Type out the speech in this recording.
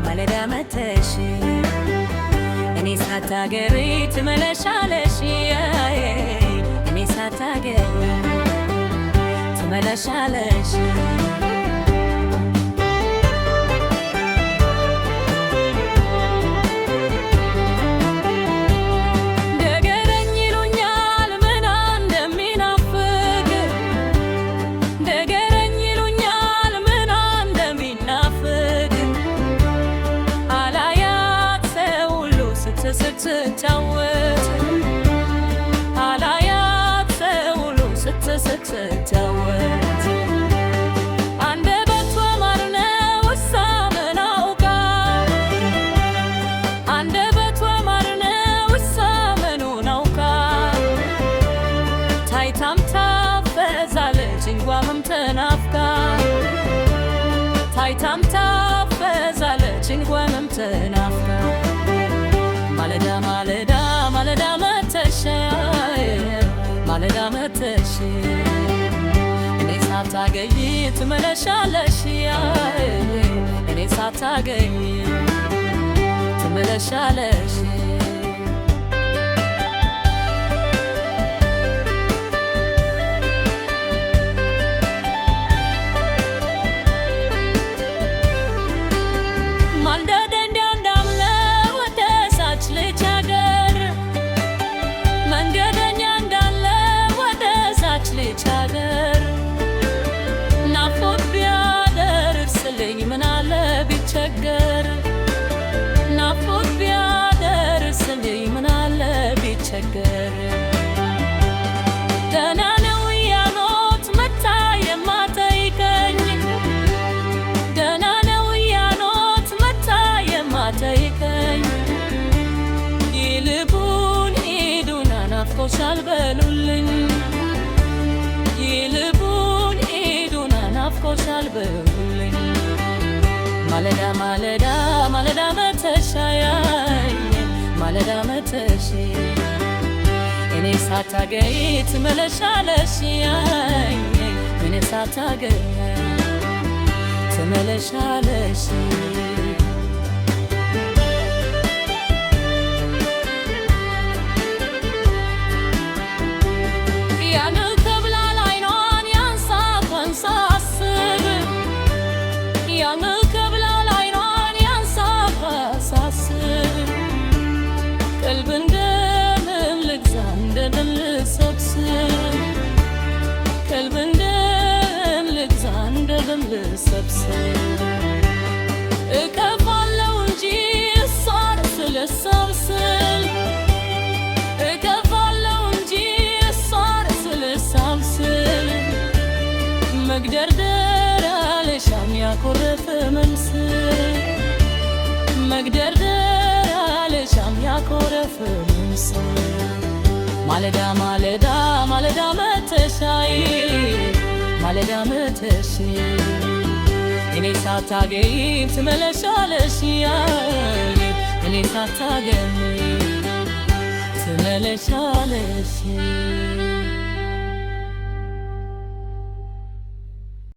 ማለዳ መተሽ እኔ ሳታገቢ ትመለሻለሽ እኔ ሳታገቢ ትመለሻለሽ ስትጫወት አላያት ሁሉ ስትጫወት አንደበቷ ማር ነው እሷ ምን አውቃ አንደበቷ ማር ነው እሷ ምኑን አውቃ ታይታም ታፈዛለች እንኳንም ተናፍቃ ታይታም ታፈዛለች እንኳንም ተናፍቃ ማለዳ ማለዳ ማለዳ መተሽ ማለዳ መተሽ እኔ ሳታገኝ ትመለሻለሽ እኔ ሳታገኝ ትመለሻለሽ ናፍቆት ቢያደርስልኝ ምናለ ቢቸገር ደህና ነው ያኖት መታ የማጠይቀኝ ደህና ነው ያኖት መታ የማጠይቀኝ ይልቡን ሂዱና ናፍቆሻል በሉልኝ ይልቡን ሂዱና ናፍቆሻል በሉልኝ ማለዳ ማለዳ ማለዳ መተሽ ማለዳ መተሽ እኔ ሳታገኝ ትመለሻለሽ እኔ ሳታገኝ ትመለሻለሽ እከፋለሁ እንጂ እሷን ስለሳብስል እከፋለሁ እንጂ እሷን ስለሳብስል መግደርደር አልሻም ያኮረፈ መምስል መግደርደር አልሻም ያኮረፈ መምስል ማለዳ ማለዳ ማለዳ መተሻይ ማለዳ መተሽ እኔ ሳታገኝ ትመለሻለሽ እኔ ሳታገኝ ትመለሻለሽ